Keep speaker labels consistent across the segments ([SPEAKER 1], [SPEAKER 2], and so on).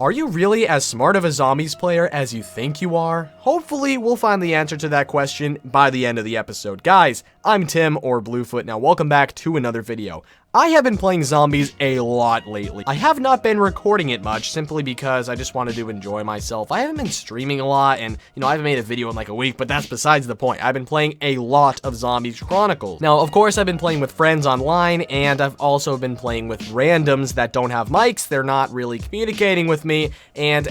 [SPEAKER 1] Are you really as smart of a zombies player as you think you are? Hopefully, we'll find the answer to that question by the end of the episode. Guys, I'm Tim, or Bluefoot. Now, welcome back to another video. I have been playing zombies a lot lately. I have not been recording it much, simply because I just wanted to enjoy myself. I haven't been streaming a lot, and, I haven't made a video in like a week, but that's besides the point. I've been playing a lot of Zombies Chronicles. Now, of course, I've been playing with friends online, and I've also been playing with randoms that don't have mics. They're not really communicating with me, and,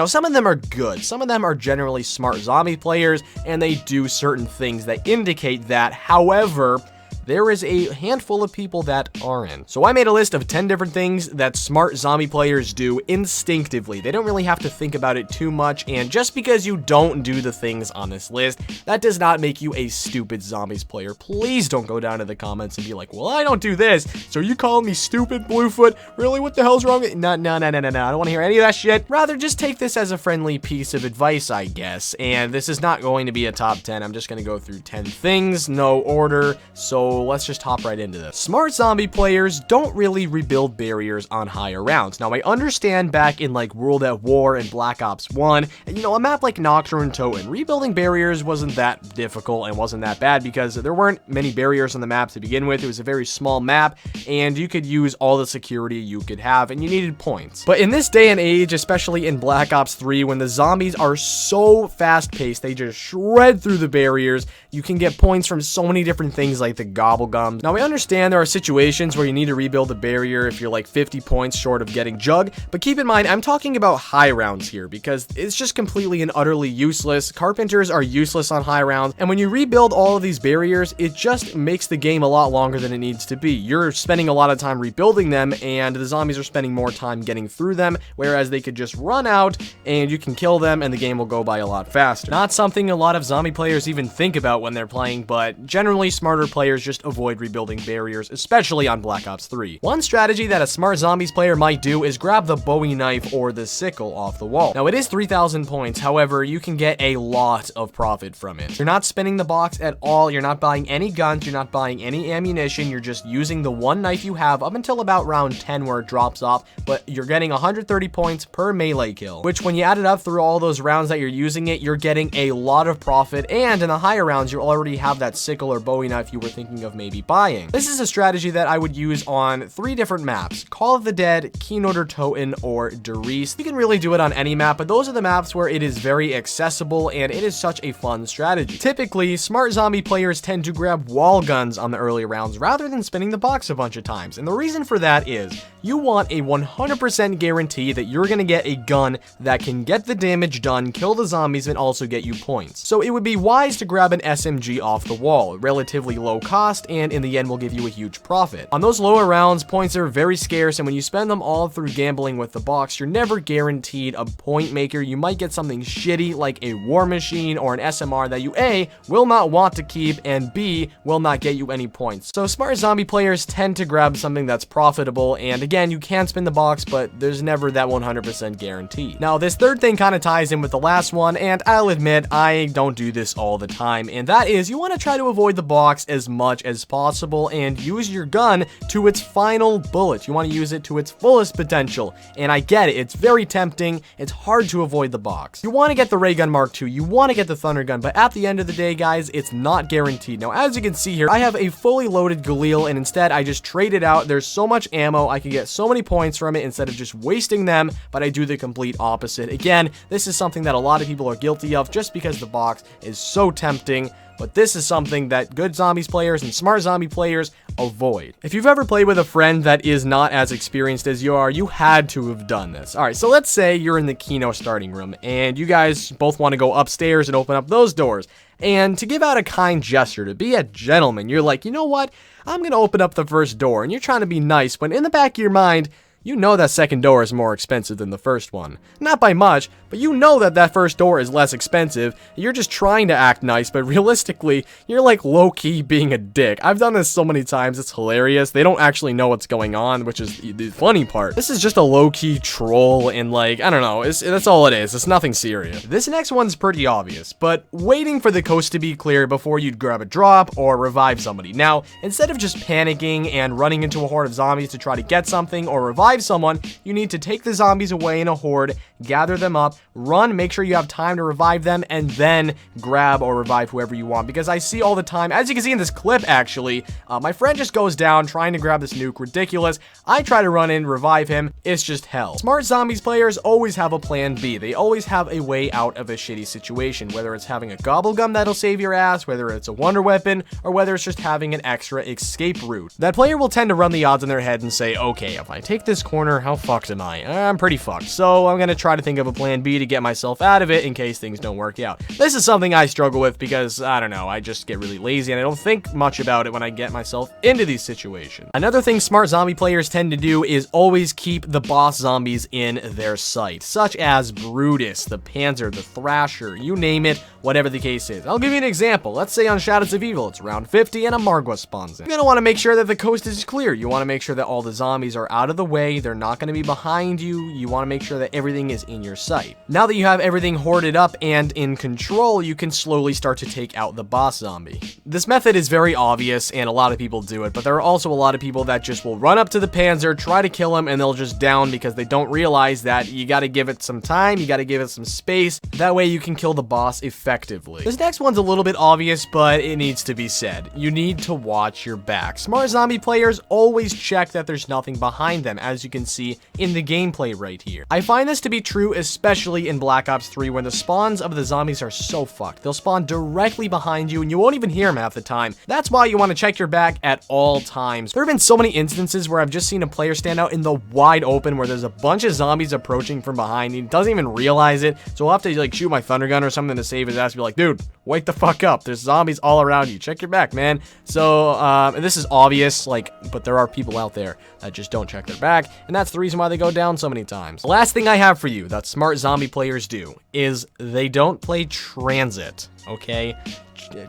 [SPEAKER 1] some of them are good. Some of them are generally smart zombie players, and they do certain things that indicate that. However, there is a handful of people that aren't. So I made a list of 10 different things that smart zombie players do instinctively. They don't really have to think about it too much, and just because you don't do the things on this list, that does not make you a stupid zombies player. Please don't go down to the comments and be like, well, I don't do this, so are you calling me stupid, Bluefoot? Really, what the hell's wrong with— No, I don't want to hear any of that shit. Rather, just take this as a friendly piece of advice, I guess, and this is not going to be a top 10. I'm just going to go through 10 things, no order, so let's just hop right into this. Smart zombie players don't really rebuild barriers on higher rounds. Now, I understand back in like World at War and Black Ops 1, and a map like Nocturne Toten, rebuilding barriers wasn't that difficult and wasn't that bad because there weren't many barriers on the map to begin with. It was a very small map, and you could use all the security you could have, and you needed points. But in this day and age, especially in Black Ops 3, when the zombies are so fast-paced, they just shred through the barriers, you can get points from so many different things like the gobble gums. Now, I understand there are situations where you need to rebuild a barrier if you're like 50 points short of getting Jug, but keep in mind, I'm talking about high rounds here because it's just completely and utterly useless. Carpenters are useless on high rounds, and when you rebuild all of these barriers, it just makes the game a lot longer than it needs to be. You're spending a lot of time rebuilding them, and the zombies are spending more time getting through them, whereas they could just run out, and you can kill them, and the game will go by a lot faster. Not something a lot of zombie players even think about when they're playing, but generally smarter players just avoid rebuilding barriers, especially on Black Ops 3. One strategy that a smart zombies player might do is grab the Bowie knife or the sickle off the wall. Now, it is 3,000 points, however, you can get a lot of profit from it. You're not spinning the box at all, you're not buying any guns, you're not buying any ammunition, you're just using the one knife you have up until about round 10 where it drops off, but you're getting 130 points per melee kill, which when you add it up through all those rounds that you're using it, you're getting a lot of profit, and in the higher rounds, you already have that sickle or Bowie knife you were thinking of maybe buying. This is a strategy that I would use on 3 different maps: Call of the Dead, Keynote Toten, or Derice. You can really do it on any map, but those are the maps where it is very accessible and it is such a fun strategy. Typically, smart zombie players tend to grab wall guns on the early rounds rather than spinning the box a bunch of times, and the reason for that is you want a 100% guarantee that you're gonna get a gun that can get the damage done, kill the zombies, and also get you points. So it would be wise to grab an SMG off the wall, relatively low cost, and in the end will give you a huge profit. On those lower rounds, points are very scarce, and when you spend them all through gambling with the box, you're never guaranteed a point maker. You might get something shitty like a war machine or an SMR that you A, will not want to keep, and B, will not get you any points. So smart zombie players tend to grab something that's profitable, and again, you can spin the box, but there's never that 100% guarantee. Now, this third thing kind of ties in with the last one, and I'll admit, I don't do this all the time, and that is you want to try to avoid the box as much as possible and use your gun to its final bullet. You want to use it to its fullest potential, and I get it, it's very tempting, it's hard to avoid the box. You want to get the ray gun Mark II, you want to get the thunder gun, but at the end of the day, guys, it's not guaranteed. Now, as you can see here, I have a fully loaded Galil, and instead I just trade it out. There's so much ammo, I can get so many points from it instead of just wasting them, but I do the complete opposite. Again, this is something that a lot of people are guilty of just because the box is so tempting, but this is something that good zombies players and smart zombie players avoid. If you've ever played with a friend that is not as experienced as you are, you had to have done this. Alright, so let's say you're in the Kino starting room, and you guys both want to go upstairs and open up those doors. And to give out a kind gesture, to be a gentleman, you're like, you know what? I'm going to open up the first door, and you're trying to be nice, when in the back of your mind, you know that second door is more expensive than the first one. Not by much, but you know that that first door is less expensive. You're just trying to act nice, but realistically, you're like low-key being a dick. I've done this so many times, it's hilarious. They don't actually know what's going on, which is the funny part. This is just a low-key troll, and like, I don't know, that's all it is. It's nothing serious. This next one's pretty obvious, but waiting for the coast to be clear before you'd grab a drop or revive somebody. Now, instead of just panicking and running into a horde of zombies to try to get something or revive revive someone, you need to take the zombies away in a horde, gather them up, run, make sure you have time to revive them, and then grab or revive whoever you want. Because I see all the time, as you can see in this clip actually, my friend just goes down trying to grab this nuke. Ridiculous. I try to run in, revive him. It's just hell. Smart Zombies players always have a plan B. They always have a way out of a shitty situation, whether it's having a gobble gum that'll save your ass, whether it's a wonder weapon, or whether it's just having an extra escape route. That player will tend to run the odds in their head and say, okay, if I take this corner, how fucked am I? I'm pretty fucked. So I'm gonna try to think of a plan B to get myself out of it in case things don't work out. This is something I struggle with because, I don't know, I just get really lazy and I don't think much about it when I get myself into these situations. Another thing smart zombie players tend to do is always keep the boss zombies in their sight, such as Brutus, the Panzer, the Thrasher, you name it, whatever the case is. I'll give you an example. Let's say on Shadows of Evil, it's round 50 and a Margwa spawns in. You're gonna want to make sure that the coast is clear. You want to make sure that all the zombies are out of the way. They're not going to be behind you. You want to make sure that everything is in your sight. Now that you have everything hoarded up and in control, you can slowly start to take out the boss zombie. This method is very obvious and a lot of people do it, but there are also a lot of people that just will run up to the Panzer, try to kill him, and they'll just down because they don't realize that you got to give it some time, you got to give it some space. That way you can kill the boss effectively. This next one's a little bit obvious, but it needs to be said. You need to watch your back. Smart zombie players always check that there's nothing behind them, as you can see in the gameplay right here. I find this to be true especially in Black Ops 3 when the spawns of the zombies are so fucked. They'll spawn directly behind you and you won't even hear them half the time. That's why you want to check your back at all times. There have been so many instances where I've just seen a player stand out in the wide open where there's a bunch of zombies approaching from behind. He doesn't even realize it, so I'll have to like shoot my thunder gun or something to save his ass. Be like, dude, wake the fuck up. There's zombies all around you. Check your back, man. So, and this is obvious, like, but there are people out there that just don't check their back, and that's the reason why they go down so many times. The last thing I have for you that smart zombie players do is they don't play transit, okay?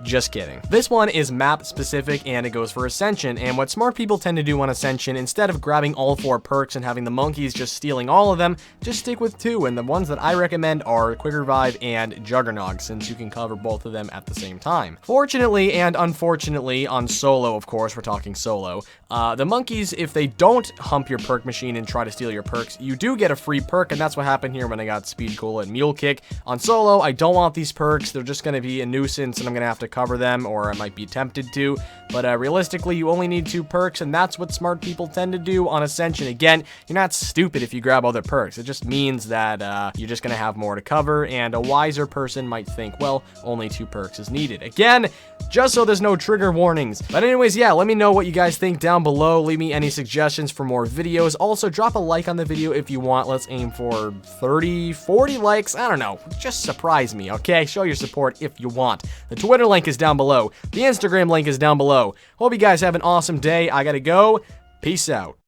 [SPEAKER 1] Just kidding. This one is map specific and it goes for Ascension, and what smart people tend to do on Ascension, instead of grabbing all 4 perks and having the monkeys just stealing all of them, just stick with 2, and the ones that I recommend are Quick Revive and Juggernog, since you can cover both of them at the same time. Fortunately and unfortunately, on solo, of course, we're talking solo, the monkeys, if they don't hump your perk machine and try to steal your perks, you do get a free perk, and that's what happened here when I got Speed Cola and Mule Kick. On solo, I don't want these perks. They're just going to be a nuisance, and I'm going to have to cover them, or I might be tempted to, but realistically, you only need 2 perks, and that's what smart people tend to do on Ascension. Again, you're not stupid if you grab other perks. It just means that you're just going to have more to cover, and a wiser person might think, well, only 2 perks is needed. Again, just so there's no trigger warnings. But anyways, yeah, let me know what you guys think down below. Leave me any suggestions for more videos. Also, drop a like on the video if you want. Let's aim for 30, 40 likes. I don't know. Just surprise me, okay? Show your support if you want. The Twitter link is down below. The Instagram link is down below. Hope you guys have an awesome day. I gotta go. Peace out.